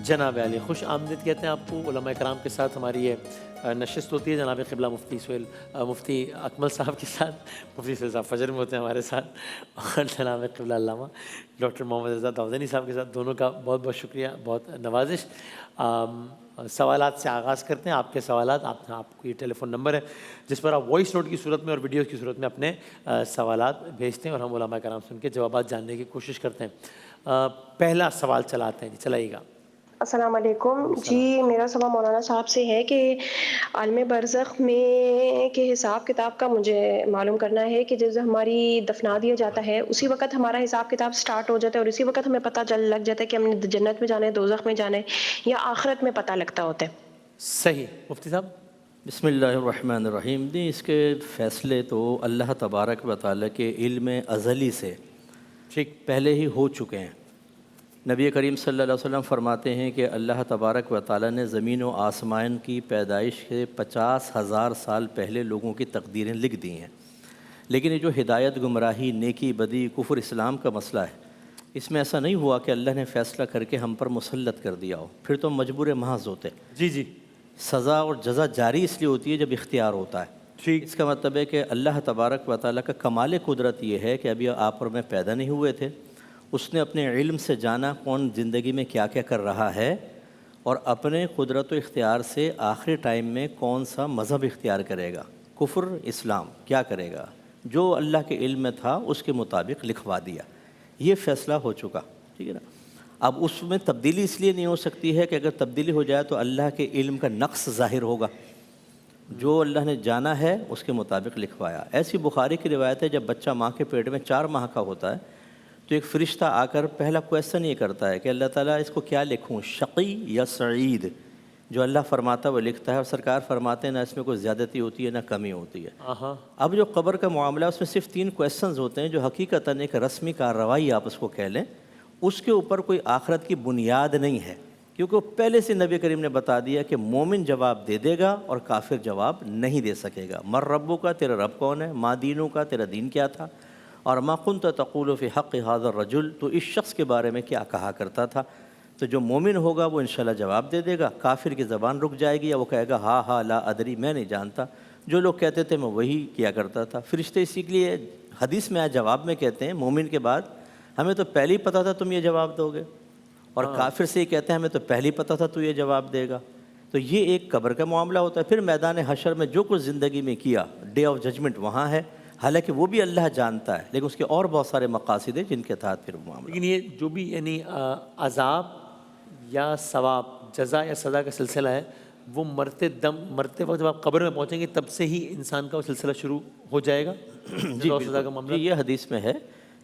جناب علی، خوش آمدید کہتے ہیں آپ کو۔ علماء کرام کے ساتھ ہماری یہ نشست ہوتی ہے، جناب قبلہ مفتی اکمل صاحب کے ساتھ، مفتی سہیل صاحب فجر میں ہوتے ہیں ہمارے ساتھ، اور جناب قبلہ علامہ ڈاکٹر محمد رضا داودنی صاحب کے ساتھ، دونوں کا بہت بہت شکریہ، بہت نوازش۔ سوالات سے آغاز کرتے ہیں۔ آپ کے سوالات، آپ کو یہ ٹیلی فون نمبر ہے جس پر آپ وائس نوٹ کی صورت میں اور ویڈیوز کی صورت میں اپنے سوالات بھیجتے ہیں اور ہم علماء کرام سے ان کے جوابات جاننے کی کوشش کرتے ہیں۔ پہلا سوال چلاتے ہیں، جی چلائیے گا۔ السلام علیکم جی، میرا سوال مولانا صاحب سے ہے کہ عالم برزخ میں کے حساب کتاب کا مجھے معلوم کرنا ہے کہ جب ہماری دفنا دیا جاتا ہے اسی وقت ہمارا حساب کتاب سٹارٹ ہو جاتا ہے اور اسی وقت ہمیں پتہ لگ جاتا ہے کہ ہم نے جنت میں جانا ہے، دوزخ میں جانا ہے، یا آخرت میں پتہ لگتا ہوتا ہے؟ صحیح مفتی صاحب۔ بسم اللہ الرحمن الرحیم۔ نہیں، اس کے فیصلے تو اللہ تبارک و تعالیٰ کے علم ازلی سے ٹھیک پہلے ہی ہو چکے ہیں۔ نبی کریم صلی اللہ علیہ وسلم فرماتے ہیں کہ اللہ تبارک و تعالیٰ نے زمین و آسمان کی پیدائش کے 50,000 سال پہلے لوگوں کی تقدیریں لکھ دی ہیں، لیکن یہ جو ہدایت، گمراہی، نیکی، بدی، کفر، اسلام کا مسئلہ ہے، اس میں ایسا نہیں ہوا کہ اللہ نے فیصلہ کر کے ہم پر مسلط کر دیا ہو، پھر تو مجبور محض ہوتے۔ جی جی سزا اور جزا جاری اس لیے ہوتی ہے جب اختیار ہوتا ہے۔ ٹھیک۔ اس کا مطلب ہے کہ اللہ تبارک و تعالیٰ کا کمال قدرت یہ ہے کہ ابھی آپ اور میں پیدا نہیں ہوئے تھے، اس نے اپنے علم سے جانا کون زندگی میں کیا کیا کر رہا ہے، اور اپنے قدرت و اختیار سے آخری ٹائم میں کون سا مذہب اختیار کرے گا، کفر، اسلام، کیا کرے گا، جو اللہ کے علم میں تھا اس کے مطابق لکھوا دیا۔ یہ فیصلہ ہو چکا، ٹھیک ہے نا۔ اب اس میں تبدیلی اس لیے نہیں ہو سکتی ہے کہ اگر تبدیلی ہو جائے تو اللہ کے علم کا نقص ظاہر ہوگا۔ جو اللہ نے جانا ہے اس کے مطابق لکھوایا۔ ایسی بخاری کی روایت ہے، جب بچہ ماں کے پیٹ میں 4 ماہ کا ہوتا ہے تو ایک فرشتہ آ کر پہلا کویسچن یہ کرتا ہے کہ اللہ تعالیٰ اس کو کیا لکھوں، شقی یا سعید؟ جو اللہ فرماتا ہے وہ لکھتا ہے، اور سرکار فرماتے ہیں نہ اس میں کوئی زیادتی ہوتی ہے نہ کمی ہوتی ہے۔ اب جو قبر کا معاملہ ہے اس میں صرف 3 کویسچنز ہوتے ہیں جو حقیقتاً ایک رسمی کارروائی آپ اس کو کہہ لیں، اس کے اوپر کوئی آخرت کی بنیاد نہیں ہے، کیونکہ وہ پہلے سے نبی کریم نے بتا دیا کہ مومن جواب دے دے گا اور کافر جواب نہیں دے سکے گا۔ مر ربو کا، تیرا رب کون ہے، ما دینوں کا، تیرا دین کیا تھا، اور ما کنت تقول فی حق ھذا الرجل، تو اس شخص کے بارے میں کیا کہا کرتا تھا۔ تو جو مومن ہوگا وہ انشاءاللہ جواب دے دے گا، کافر کی زبان رک جائے گی یا وہ کہے گا ہاں ہاں لا ادری، میں نہیں جانتا، جو لوگ کہتے تھے میں وہی کیا کرتا تھا۔ فرشتے اسی کے لیے حدیث میں جواب میں کہتے ہیں مومن کے بعد ہمیں تو پہلے ہی پتہ تھا تم یہ جواب دو گے، اور کافر سے یہ کہتے ہیں ہمیں تو پہلے ہی پتہ تھا تو یہ جواب دے گا۔ تو یہ ایک قبر کا معاملہ ہوتا ہے۔ پھر میدان حشر میں جو کچھ زندگی میں کیا، ڈے آف ججمنٹ وہاں ہے، حالانکہ وہ بھی اللہ جانتا ہے، لیکن اس کے اور بہت سارے مقاصد ہیں جن کے تحت پھر معاملہ۔ لیکن یہ جو بھی یعنی عذاب یا ثواب، جزا یا سزا کا سلسلہ ہے، وہ مرتے وقت جب آپ قبر میں پہنچیں گے تب سے ہی انسان کا وہ سلسلہ شروع ہو جائے گا؟ جی سزا کا معاملہ، جی، یہ حدیث میں ہے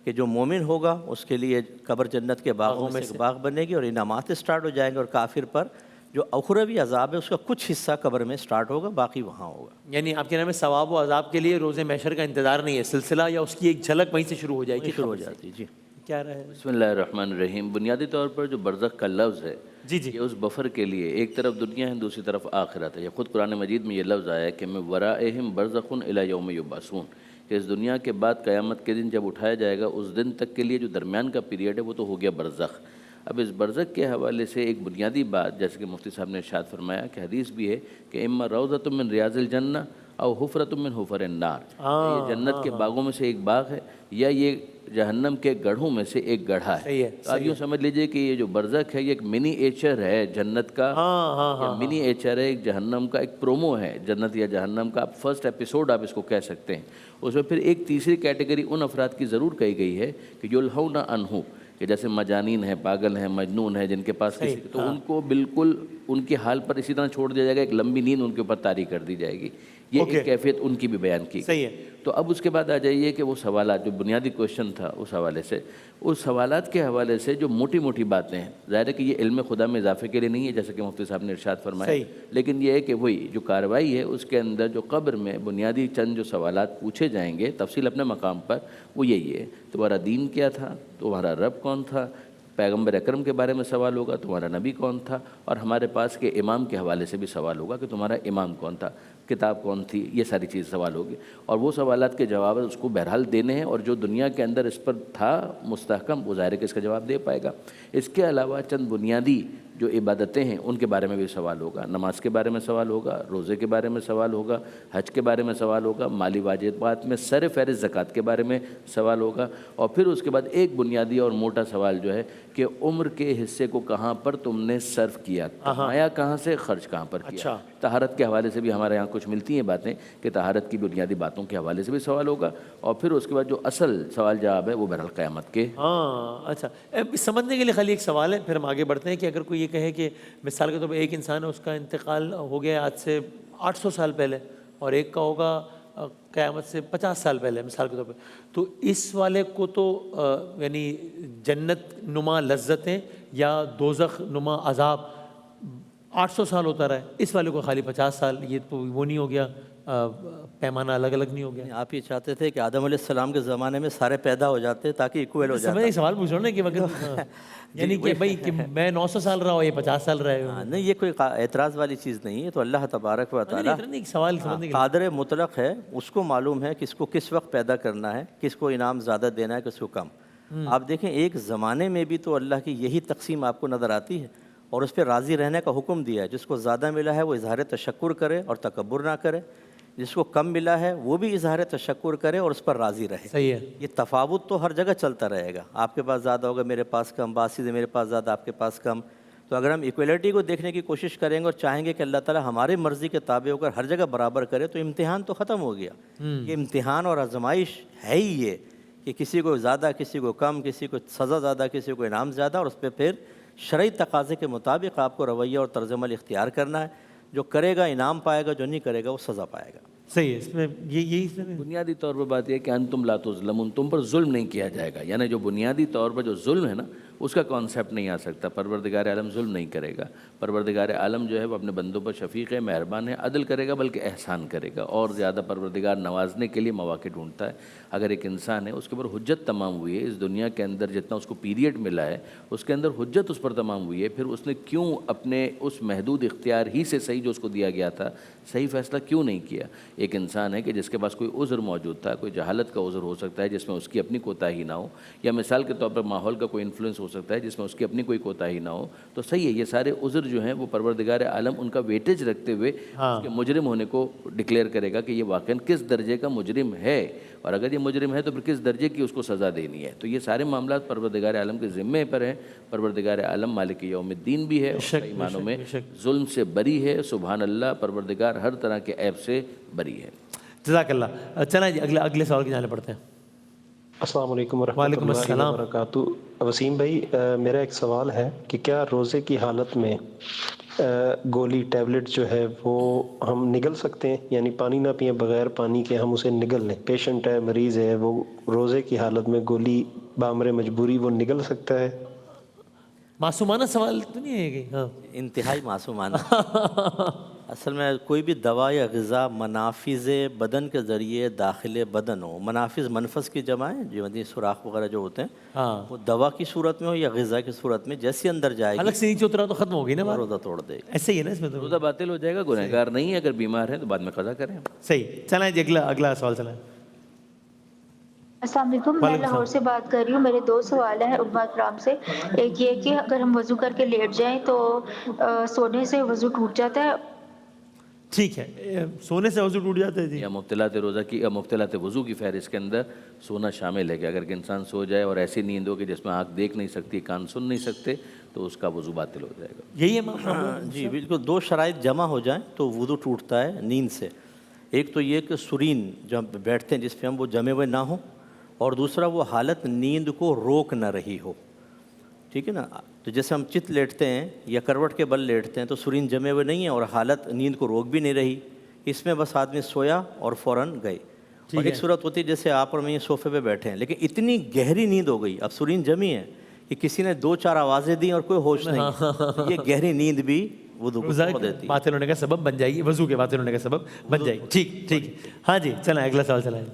کہ جو مومن ہوگا اس کے لیے قبر جنت کے باغوں میں سے ایک باغ بنے گی اور انعامات اسٹارٹ ہو جائیں گے، اور کافر پر جو اخروی عذاب ہے اس کا کچھ حصہ قبر میں اسٹارٹ ہوگا، باقی وہاں ہوگا۔ یعنی آپ کے نام میں ثواب و عذاب کے لیے روز محشر کا انتظار نہیں ہے، سلسلہ یا اس کی ایک جھلک وہیں سے شروع ہو جائے گی، شروع ہو جاتی۔ جی کیا رہے؟ بسم اللہ الرحمن الرحیم۔ بنیادی طور پر جو برزخ کا لفظ ہے جی جی، یہ اس بفر کے لیے ایک طرف دنیا ہے دوسری طرف آخرت ہے۔ یہ خود قرآن مجید میں یہ لفظ آیا ہے کہ من ورائہم برزخ الی یوم یبعثون، کہ اس دنیا کے بعد قیامت کے دن جب اٹھایا جائے گا اس دن تک کے لیے جو درمیان کا پیریڈ ہے وہ تو ہو گیا برزخ۔ اب اس برزخ کے حوالے سے ایک بنیادی بات، جیسے کہ مفتی صاحب نے ارشاد فرمایا کہ حدیث بھی ہے کہ اما روضۃ من ریاض الجنہ او حفرۃ من حفر النار، یہ جنت کے باغوں میں سے ایک باغ ہے یا یہ جہنم کے گڑھوں میں سے ایک گڑھا ہے۔ تو آپ یوں سمجھ لیجئے کہ یہ جو برزخ ہے یہ ایک منی ایچر ہے جنت کا، یا منی ایچر ہے ایک جہنم کا، ایک پرومو ہے جنت یا جہنم کا، فرسٹ ایپیسوڈ آپ اس کو کہہ سکتے ہیں۔ اس میں پھر ایک تیسری کیٹیگری ان افراد کی ضرور کہی گئی ہے کہ یلہون عنہ، کہ جیسے مجانین ہیں، پاگل ہیں، مجنون ہیں، جن کے پاس کسی تو ان کو بالکل ان کے حال پر اسی طرح چھوڑ دیا جائے گا، ایک لمبی نیند ان کے اوپر طاری کر دی جائے گی۔ یہ ایک کیفیت ان کی بھی بیان کی گئی۔ تو اب اس کے بعد آ جائیے کہ وہ سوالات جو بنیادی کوشچن تھا اس حوالے سے، اس سوالات کے حوالے سے جو موٹی موٹی باتیں ہیں، ظاہر ہے کہ یہ علم خدا میں اضافے کے لیے نہیں ہے جیسے کہ مفتی صاحب نے ارشاد فرمایا، لیکن یہ ہے کہ وہی جو کارروائی ہے اس کے اندر جو قبر میں بنیادی چند جو سوالات پوچھے جائیں گے تفصیل اپنے مقام پر، وہ یہی ہے تمہارا دین کیا تھا، تمہارا رب کون تھا، پیغمبر اکرم کے بارے میں سوال ہوگا تمہارا نبی کون تھا، اور ہمارے پاس کے امام کے حوالے سے بھی سوال ہوگا کہ تمہارا امام کون تھا، کتاب کون تھی، یہ ساری چیز سوال ہوگی، اور وہ سوالات کے جواب اس کو بہرحال دینے ہیں، اور جو دنیا کے اندر اس پر تھا مستحکم وہ ظاہر ہے کہ اس کا جواب دے پائے گا۔ اس کے علاوہ چند بنیادی جو عبادتیں ہیں ان کے بارے میں بھی سوال ہوگا، نماز کے بارے میں سوال ہوگا، روزے کے بارے میں سوال ہوگا، حج کے بارے میں سوال ہوگا، مالی واجبات میں سر فہرست زکوٰۃ کے بارے میں سوال ہوگا، اور پھر اس کے بعد ایک بنیادی اور موٹا سوال جو ہے کہ عمر کے حصے کو کہاں پر تم نے صرف کیا، کمایا کہاں سے، خرچ کہاں پر کیا۔ طہارت کے حوالے سے بھی ہمارے یہاں کچھ ملتی ہیں باتیں کہ طہارت کی بنیادی باتوں کے حوالے سے بھی سوال ہوگا، اور پھر اس کے بعد جو اصل سوال جواب ہے وہ بہرحال قیامت کے۔ ہاں اچھا، سمجھنے کے لیے خالی ایک سوال ہے، پھر ہم آگے بڑھتے ہیں کہ اگر کوئی یہ کہے کہ مثال کے طور پر ایک انسان ہے، اس کا انتقال ہو گیا آج سے 800 سال پہلے، اور ایک کا ہوگا قیامت سے 50 سال پہلے مثال کے طور پہ، تو اس والے کو تو یعنی جنت نما لذتیں یا دوزخ نما عذاب 800 سال ہوتا رہا ہے، اس والے کو خالی 50 سال، یہ تو وہ نہیں ہو گیا، پیمانہ الگ الگ نہیں ہو گیا؟ آپ یہ چاہتے تھے کہ آدم علیہ السلام کے زمانے میں سارے پیدا ہو جاتے تاکہ ایکویل ہو جاتا۔ میں ایک سوال پوچھ رہا ہوں نا کہ وقت یعنی کہ بھائی کہ میں 900 سال رہا ہوں، یہ 50 سال رہے ہو۔ نہیں، یہ کوئی اعتراض والی چیز نہیں ہے، تو اللہ تبارک و تعالیٰ ایک سوال سمجھنے کے قادر مطلق ہے، اس کو معلوم ہے کس کو کس وقت پیدا کرنا ہے، کس کو انعام زیادہ دینا ہے، کس کو کم۔ آپ دیکھیں ایک زمانے میں بھی تو اللہ کی یہی تقسیم آپ کو نظر آتی ہے، اور اس پہ راضی رہنے کا حکم دیا ہے۔ جس کو زیادہ ملا ہے وہ اظہار تشکر کرے اور تکبر نہ کرے، جس کو کم ملا ہے وہ بھی اظہار تشکر کرے اور اس پر راضی رہے۔ صحیح ہے۔ یہ تفاوت تو ہر جگہ چلتا رہے گا، آپ کے پاس زیادہ ہوگا، میرے پاس کم، باسی سے میرے پاس زیادہ، آپ کے پاس کم۔ تو اگر ہم ایکویلٹی کو دیکھنے کی کوشش کریں گے اور چاہیں گے کہ اللہ تعالیٰ ہماری مرضی کے تابع ہو کر ہر جگہ برابر کرے، تو امتحان تو ختم ہو گیا۔ یہ امتحان اور آزمائش ہے ہی یہ کہ کسی کو زیادہ، کسی کو کم، کسی کو سزا زیادہ، کسی کو انعام زیادہ، اور اس پہ پھر شرعی تقاضے کے مطابق آپ کو رویہ اور طرز عمل اختیار کرنا ہے۔ جو کرے گا انعام پائے گا، جو نہیں کرے گا وہ سزا پائے گا۔ صحیح ہے، اس میں یہی بنیادی طور پر بات یہ ہے کہ انتم لا تظلمون، تم پر ظلم نہیں کیا جائے گا، یعنی جو بنیادی طور پر جو ظلم ہے نا اس کا کانسیپٹ نہیں آ سکتا۔ پروردگار عالم ظلم نہیں کرے گا، پروردگار عالم جو ہے وہ اپنے بندوں پر شفیق ہے، مہربان ہے، عدل کرے گا بلکہ احسان کرے گا، اور زیادہ پروردگار نوازنے کے لیے مواقع ڈھونڈتا ہے۔ اگر ایک انسان ہے، اس کے اوپر حجت تمام ہوئی ہے اس دنیا کے اندر، جتنا اس کو پیریڈ ملا ہے اس کے اندر حجت اس پر تمام ہوئی ہے، پھر اس نے کیوں اپنے اس محدود اختیار ہی سے صحیح جو اس کو دیا گیا تھا صحیح فیصلہ کیوں نہیں کیا؟ ایک انسان ہے کہ جس کے پاس کوئی عذر موجود تھا، کوئی جہالت کا عذر ہو سکتا ہے جس میں اس کی اپنی کوتاہی نہ ہو، یا مثال کے طور پر ماحول کا کوئی انفلوئنس ہو سکتا ہے جس میں اس کی اپنی کوئی کوتاہی نہ ہو، تو صحیح ہے یہ سارے عذر جو ہیں وہ پروردگار عالم ان کا ویٹیج رکھتے ہوئے اس کے مجرم ہونے کو ڈکلیئر کرے گا کہ یہ واقعاً کس درجے کا مجرم ہے، اور اگر یہ مجرم ہے تو پھر کس درجے کی اس کو سزا دینی ہے۔ تو یہ سارے معاملات پروردگار عالم کے ذمے پر ہیں۔ پروردگار عالم مالک یوم الدین بھی ہے، اور کئی معنوں میں ظلم سے بری ہے، سبحان اللہ، پروردگار ہر طرح کے عیب سے بری ہے۔ جزاک اللہ۔ چلیں جی اگلے سوال کی جانب پڑھتے ہیں۔ السلام علیکم ورحمۃ اللہ وبرکاتہ۔ وسیم بھائی، میرا ایک سوال ہے کہ کیا روزے کی حالت میں گولی ٹیبلٹ جو ہے وہ ہم نگل سکتے ہیں؟ یعنی پانی نہ پئیں، بغیر پانی کے ہم اسے نگل لیں۔ پیشنٹ ہے، مریض ہے، وہ روزے کی حالت میں گولی بامر مجبوری وہ نگل سکتا ہے؟ معصومانہ سوال تو نہیں ہے کہ ہاں انتہائی معصومانہ۔ اصل میں کوئی بھی دوا یا غذا منافذ بدن کے ذریعے داخل بدن ہو، منافذ منفذ کی جمع ہے، جو سوراخ وغیرہ جو ہوتے ہیں، ہاں وہ دوا کی صورت میں ہو یا غذا کی صورت میں، جیسے اندر جائے گی الگ سے نیچے اترا تو ختم ہو گئی نا بات، روزہ توڑ دے گی۔ ایسے ہی ہے نا اس میں تو۔ روزہ باطل ہو جائے گا، گنہگار نہیں ہے، اگر بیمار ہے تو بعد میں قضا کریں۔ صحیح، چلیں جی اگلا سوال چلیں۔ السلام علیکم، میں لاہور سے بات کر رہی ہوں۔ میرے 2 سوال ہیں علماء کرام سے۔ ایک یہ کہ اگر ہم وضو کر کے لیٹ جائیں تو سونے سے وضو ٹوٹ جاتا ہے؟ ٹھیک ہے، سونے سے وضو ٹوٹ جاتا ہے جی؟ یا مبتلات روزہ کی یا مبتلات وضو کی فہرست کے اندر سونا شامل ہے کہ اگر کہ انسان سو جائے اور ایسی نیند ہو کہ جس میں آنکھ دیکھ نہیں سکتی، کان سن نہیں سکتے، تو اس کا وضو باطل ہو جائے گا۔ یہی ہے معاملہ؟ جی بالکل، 2 شرائط جمع ہو جائیں تو وضو ٹوٹتا ہے نیند سے۔ ایک تو یہ کہ سرین جب بیٹھتے ہیں جس پہ ہم وہ جمے ہوئے نہ ہوں، اور دوسرا وہ حالت نیند کو روک نہ رہی ہو، ٹھیک ہے نا؟ تو جیسے ہم چت لیٹتے ہیں یا کروٹ کے بل لیٹتے ہیں تو سرین جمے ہوئے نہیں ہیں اور حالت نیند کو روک بھی نہیں رہی، اس میں بس آدمی سویا اور فوراً گئے۔ اور ایک صورت ہوتی ہے جیسے آپ اور میں یہ صوفے پہ بیٹھے ہیں لیکن اتنی گہری نیند ہو گئی، اب سرین جمی ہے کہ کسی نے 2-4 آوازیں دیں اور کوئی ہوش نہیں، یہ گہری نیند بھی وضو کو توڑ دیتی ہے، باطل ہونے کا سبب بن جائے گی، وضو کے باطل ہونے کا سبب بن جائے گی۔ ٹھیک، ہاں جی چلیں اگلا سوال چلائیں۔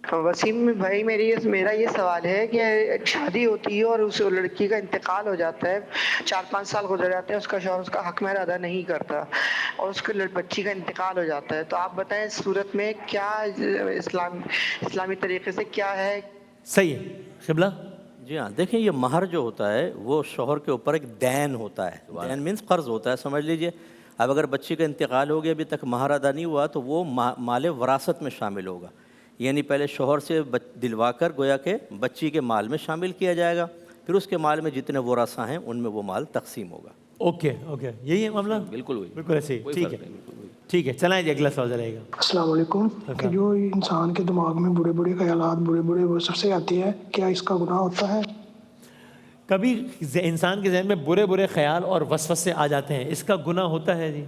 وسیم بھائی، میرا یہ سوال ہے کہ شادی ہوتی ہے اور اس لڑکی کا انتقال ہو جاتا ہے، 4-5 سال گزر جاتے ہیں، اس کا شوہر اس کا حق مہر ادا نہیں کرتا اور اس کے بچی کا انتقال ہو جاتا ہے، تو آپ بتائیں اس صورت میں کیا اسلامی طریقے سے کیا ہے؟ صحیح ہے قبلہ؟ جی ہاں، دیکھیں یہ مہر جو ہوتا ہے وہ شوہر کے اوپر ایک دین ہوتا ہے. دین مینس قرض ہوتا ہے، سمجھ لیجئے. اب اگر بچی کا انتقال ہو گیا، ابھی تک مہر ادا نہیں ہوا، تو وہ مال وراثت میں شامل ہوگا. یعنی پہلے شوہر سے دلوا کر گویا کہ بچی کے مال میں شامل کیا جائے گا، پھر اس کے مال میں جتنے ورثاء ہیں ان میں وہ مال تقسیم ہوگا. اوکے اوکے، یہی ہے معاملہ. بالکل وہی، بالکل ایسے ہی. کوئی ٹھیک فرق ہے نہیں، بالکل وہی. ٹھیک ہے، چلائیں جی اگلا سوال رہے گا. السلام علیکم. کہ جو انسان کے دماغ میں برے برے خیالات، برے برے وسوسے آتے ہیں، کیا اس کا گناہ ہوتا ہے؟ کبھی انسان کے ذہن میں برے برے خیال اور وسوسے آ جاتے ہیں، اس کا گناہ ہوتا ہے جی؟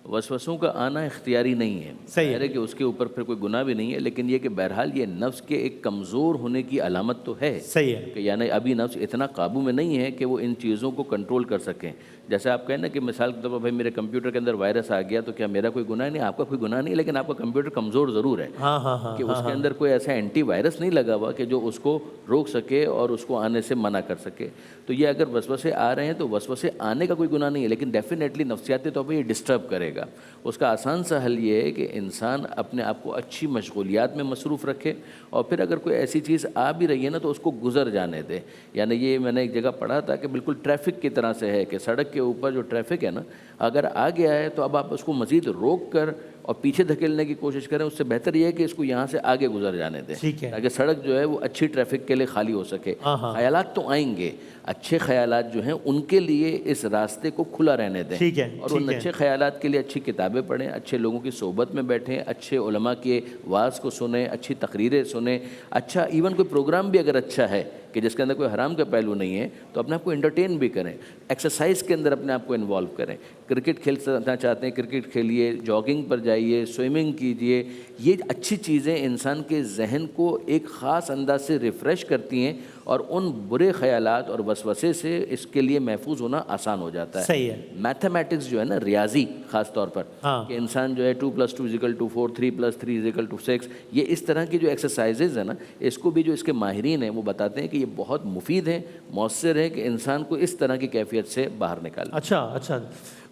وسوسوں کا آنا اختیاری نہیں ہے. صحیح ہے. ظاہر ہے کہ اس کے اوپر پھر کوئی گناہ بھی نہیں ہے، لیکن یہ کہ بہرحال یہ نفس کے ایک کمزور ہونے کی علامت تو ہے. صحیح ہے. کہ یعنی ابھی نفس اتنا قابو میں نہیں ہے کہ وہ ان چیزوں کو کنٹرول کر سکیں. جیسے آپ کہیں نا کہ مثال کے طور پر بھائی میرے کمپیوٹر کے اندر وائرس آ گیا تو کیا میرا کوئی گناہ نہیں؟ آپ کا کوئی گناہ نہیں، لیکن آپ کا کمپیوٹر کمزور ضرور ہے. ہاں ہاں ہاں، کہ اس کے اندر کوئی ایسا اینٹی وائرس نہیں لگا ہوا کہ جو اس کو روک سکے اور اس کو آنے سے منع کر سکے. تو یہ اگر وسوسے آ رہے ہیں تو وسوسے آنے کا کوئی گناہ نہیں ہے، لیکن ڈیفینیٹلی نفسیاتی طور پہ یہ ڈسٹرب کرے گا. اس کا آسان سا حل یہ ہے کہ انسان اپنے آپ کو اچھی مشغولیات میں مصروف رکھے، اور پھر اگر کوئی ایسی چیز آ بھی رہی ہے نا تو اس کو گزر جانے دے. یعنی یہ میں نے ایک جگہ پڑھا تھا کہ بالکل ٹریفک کی طرح سے ہے کہ سڑک کے اوپر جو ٹریفک ہے نا، اگر آ گیا ہے تو اب آپ اس کو مزید روک کر اور پیچھے دھکیلنے کی کوشش کریں. اس سے بہتر یہ ہے کہ اس کو یہاں سے آگے گزر جانے دیں تاکہ سڑک جو ہے وہ اچھی ٹریفک کے لیے خالی ہو سکے. خیالات تو آئیں گے، اچھے خیالات جو ہیں ان کے لیے اس راستے کو کھلا رہنے دیں، اور ان اچھے خیالات کے لیے اچھی کتابیں پڑھیں، اچھے لوگوں کی صحبت میں بیٹھیں، اچھے علماء کے وعظ کو سنیں، اچھی تقریریں سنیں. اچھا ایون کوئی پروگرام بھی اگر اچھا ہے کہ جس کے اندر کوئی حرام کا پہلو نہیں ہے تو اپنے آپ کو انٹرٹین بھی کریں. ایکسرسائز کے اندر اپنے آپ کو انوالو کریں. کرکٹ کھیلنا چاہتے ہیں کرکٹ کھیلیے، جاگنگ پر جائیے، سوئمنگ کیجیے. یہ اچھی چیزیں انسان کے ذہن کو ایک خاص انداز سے ریفریش کرتی ہیں اور ان برے خیالات اور وسوسے سے اس کے لیے محفوظ ہونا آسان ہو جاتا ہے. صحیح ہے. میتھمیٹکس جو ہے نا، ریاضی خاص طور پر کہ انسان جو ہے 2+2=4، 3+3=6، یہ اس طرح کی جو ایکسرسائزز ہیں نا، اس کو بھی جو اس کے ماہرین ہیں وہ بتاتے ہیں کہ یہ بہت مفید ہیں، مؤثر ہیں کہ انسان کو اس طرح کی کیفیت سے باہر نکالے. اچھا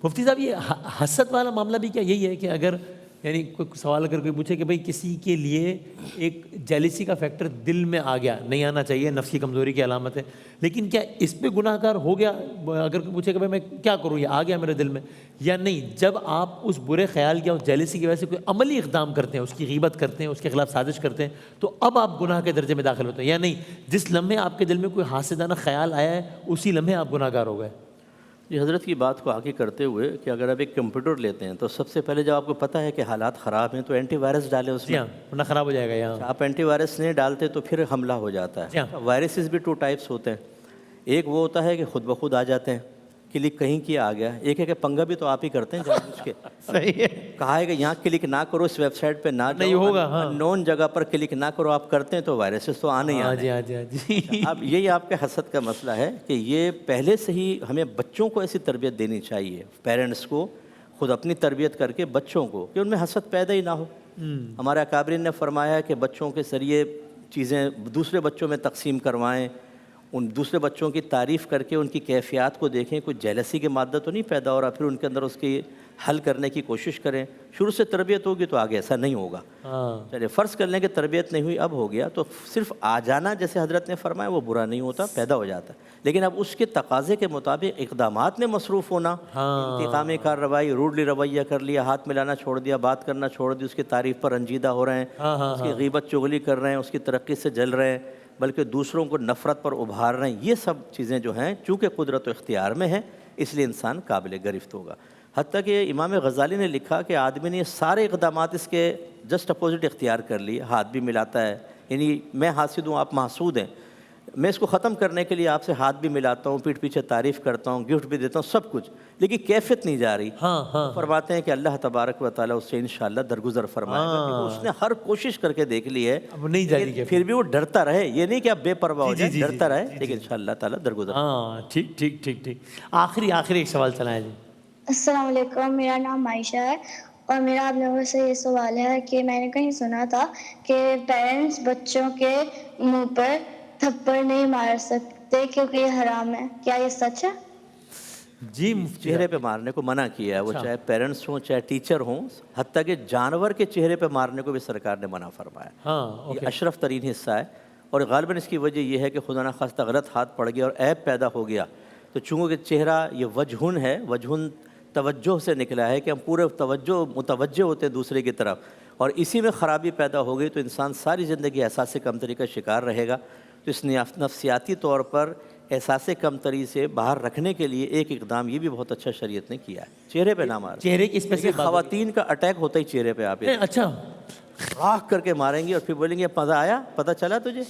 مفتی صاحب، یہ حسد والا معاملہ بھی کیا یہی ہے کہ اگر یعنی کوئی سوال اگر کوئی پوچھے کہ بھئی کسی کے لیے ایک جیلیسی کا فیکٹر دل میں آ گیا، نہیں آنا چاہیے، نفس کی کمزوری کی علامت ہے، لیکن کیا اس پہ گناہ گار ہو گیا؟ اگر کوئی پوچھے کہ بھئی میں کیا کروں، یہ آ گیا میرے دل میں، یا نہیں؟ جب آپ اس برے خیال یا اس جیلیسی کی وجہ سے کوئی عملی اقدام کرتے ہیں، اس کی غیبت کرتے ہیں، اس کے خلاف سازش کرتے ہیں، تو اب آپ گناہ کے درجے میں داخل ہوتے ہیں، یا نہیں جس لمحے آپ کے دل میں کوئی حاسدانہ خیال آیا ہے اسی لمحے آپ گناہ گار ہو گئے؟ یہ حضرت کی بات کو آگے کرتے ہوئے کہ اگر آپ ایک کمپیوٹر لیتے ہیں تو سب سے پہلے جب آپ کو پتہ ہے کہ حالات خراب ہیں تو اینٹی وائرس ڈالیں اس میں. ورنہ خراب ہو جائے گا. یہاں آپ اینٹی وائرس نہیں ڈالتے تو پھر حملہ ہو جاتا ہے. وائرسز بھی 2 ٹائپس ہوتے ہیں. ایک وہ ہوتا ہے کہ خود بخود آ جاتے ہیں، کلک کہیں کیا آ گیا. ایک ہے کہ پنگا بھی تو آپ ہی کرتے ہیں جان بوجھ کے. صحیح ہے. کہا ہے کہ یہاں کلک نہ کرو، اس ویب سائٹ پہ نہ نہیں ہوگا. نون جگہ پر کلک نہ کرو، آپ کرتے ہیں تو وائرسز تو آنے ہی آنے. اب یہی آپ کے حسد کا مسئلہ ہے کہ یہ پہلے سے ہی ہمیں بچوں کو ایسی تربیت دینی چاہیے، پیرنٹس کو خود اپنی تربیت کر کے بچوں کو، کہ ان میں حسد پیدا ہی نہ ہو. ہمارے اکابرین نے فرمایا کہ بچوں کے ذریعے چیزیں دوسرے بچوں میں تقسیم کروائیں، ان دوسرے بچوں کی تعریف کر کے ان کی کیفیات کو دیکھیں، کوئی جیلسی کی مادہ تو نہیں پیدا ہو رہا، پھر ان کے اندر اس کی حل کرنے کی کوشش کریں. شروع سے تربیت ہوگی تو آگے ایسا نہیں ہوگا. چلے فرض کر لیں کہ تربیت نہیں ہوئی، اب ہو گیا تو صرف آ جانا جیسے حضرت نے فرمایا وہ برا نہیں ہوتا، پیدا ہو جاتا ہے. لیکن اب اس کے تقاضے کے مطابق اقدامات میں مصروف ہونا، انتقامی کارروائی، روڈلی رویہ کر لیا، ہاتھ ملانا چھوڑ دیا، بات کرنا چھوڑ دی، اس کی تعریف پر رنجیدہ ہو رہے ہیں، اس کی غیبت چغلی کر رہے ہیں، اس کی ترقی سے جل رہے ہیں، بلکہ دوسروں کو نفرت پر ابھار رہے ہیں. یہ سب چیزیں جو ہیں چونکہ قدرت و اختیار میں ہیں اس لیے انسان قابل گرفت ہوگا. حتیٰ کہ امام غزالی نے لکھا کہ آدمی نے سارے اقدامات اس کے جسٹ اپوزٹ اختیار کر لیے. ہاتھ بھی ملاتا ہے، یعنی میں حاسد ہوں، آپ محسود ہیں، میں اس کو ختم کرنے کے لیے آپ سے ہاتھ بھی ملاتا ہوں، پیٹھ پیچھے تعریف کرتا ہوں، گفٹ بھی دیتا ہوں، سب کچھ، لیکن کیفیت نہیں جا رہی. فرماتے ہیں کہ اللہ تبارک و تعالیٰ اس سے انشاءاللہ درگزر فرمائے گا، کیونکہ اس نے ہر کوشش کر کے دیکھ لی ہے، پھر بھی وہ ڈرتا رہے. یہ نہیں کہ آپ بے پرواہ ہو جائیں، ڈرتا رہے، لیکن انشاءاللہ تعالیٰ درگزر. ٹھیک. آخری ایک سوال چلائیں جی. السلام علیکم، میرا نام عائشہ ہے اور میرا آپ لوگوں سے یہ سوال ہے کہ میں نے کہیں سنا تھا کہ پیرنٹس بچوں کے منہ پر تھپڑ نہیں مار سکتے کیونکہ یہ حرام ہے. کیا یہ سچ ہے؟ جی، چہرے پہ مارنے کو منع کیا ہے، وہ چاہے پیرنٹس ہوں چاہے ٹیچر ہوں، حتیٰ کہ جانور کے چہرے پہ مارنے کو بھی سرکار نے منع فرمایا. یہ اشرف ترین حصہ ہے. اور غالباً اس کی وجہ یہ ہے کہ خدا نخواستہ غلط ہاتھ پڑ گیا اور عیب پیدا ہو گیا، تو چونکہ چہرہ یہ وجہن ہے، وجہن توجہ سے نکلا ہے کہ ہم پورے متوجہ ہوتے ہیں دوسرے کی طرف، اور اسی میں خرابی پیدا ہو گئی تو انسان ساری زندگی احساس کمتری کا شکار رہے گا۔ تو اس نفسیاتی طور پر احساس کمتری سے باہر رکھنے کے لیے ایک اقدام یہ بھی بہت اچھا شریعت نے کیا ہے، چہرے پہ نہ ماریں۔ چہرے کی اسپیسیفک خواتین کا اٹیک ہوتا ہی چہرے پہ، آپ اچھا راکھ کر کے ماریں گی اور پھر بولیں گے مزہ آیا، پتہ چلا تجھے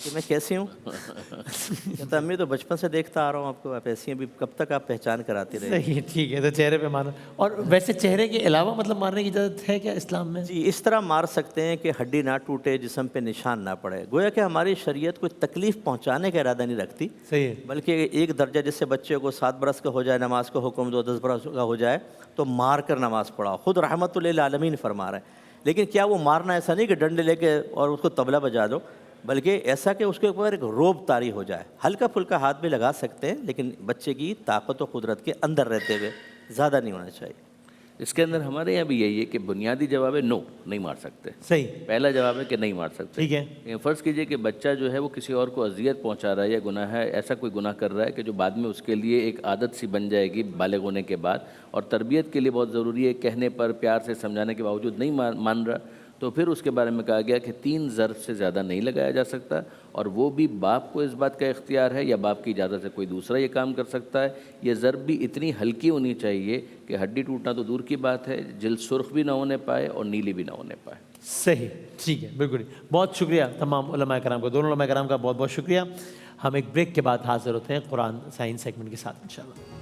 کہ میں کیسی ہوں؟ کہتا امی تو بچپن سے دیکھتا آ رہا ہوں آپ کو، آپ ایسی ہیں، ابھی کب تک آپ پہچان کراتی رہے؟ صحیح، ٹھیک ہے، تو چہرے پہ مارنا۔ اور ویسے چہرے کے علاوہ مطلب مارنے کی اجازت ہے کیا اسلام میں؟ جی، اس طرح مار سکتے ہیں کہ ہڈی نہ ٹوٹے، جسم پہ نشان نہ پڑے، گویا کہ ہماری شریعت کوئی تکلیف پہنچانے کا ارادہ نہیں رکھتی، صحیح ہے، بلکہ ایک درجہ جس سے بچے کو 7 برس کا ہو جائے نماز کا حکم دو، 10 برس کا ہو جائے تو مار کر نماز پڑھاؤ، خود رحمت للعالمین فرما رہے ہیں۔ لیکن کیا وہ مارنا ایسا نہیں کہ ڈنڈے لے کے اور اس کو طبلہ بجا دو، بلکہ ایسا کہ اس کے اوپر ایک روب طاری ہو جائے، ہلکا پھلکا ہاتھ بھی لگا سکتے ہیں لیکن بچے کی طاقت و قدرت کے اندر رہتے ہوئے، زیادہ نہیں ہونا چاہیے۔ اس کے اندر ہمارے یہاں بھی یہی ہے کہ بنیادی جواب ہے نو، نہیں مار سکتے۔ صحیح، پہلا جواب ہے کہ نہیں مار سکتے۔ ٹھیک ہے، فرض کیجئے کہ بچہ جو ہے وہ کسی اور کو اذیت پہنچا رہا ہے یا گناہ ہے، ایسا کوئی گناہ کر رہا ہے کہ جو بعد میں اس کے لیے ایک عادت سی بن جائے گی بالغ ہونے کے بعد، اور تربیت کے لیے بہت ضروری ہے، کہنے پر پیار سے سمجھانے کے باوجود نہیں مان رہا، تو پھر اس کے بارے میں کہا گیا کہ 3 ضرب سے زیادہ نہیں لگایا جا سکتا، اور وہ بھی باپ کو اس بات کا اختیار ہے یا باپ کی اجازت سے کوئی دوسرا یہ کام کر سکتا ہے۔ یہ ضرب بھی اتنی ہلکی ہونی چاہیے کہ ہڈی ٹوٹنا تو دور کی بات ہے، جلد سرخ بھی نہ ہونے پائے اور نیلی بھی نہ ہونے پائے۔ صحیح، ٹھیک ہے، بالکل۔ بہت شکریہ تمام علماء کرام کو، دونوں علماء کرام کا بہت بہت شکریہ۔ ہم ایک بریک کے بعد حاضر ہوتے ہیں قرآن سائنس سیگمنٹ کے ساتھ انشاءاللہ۔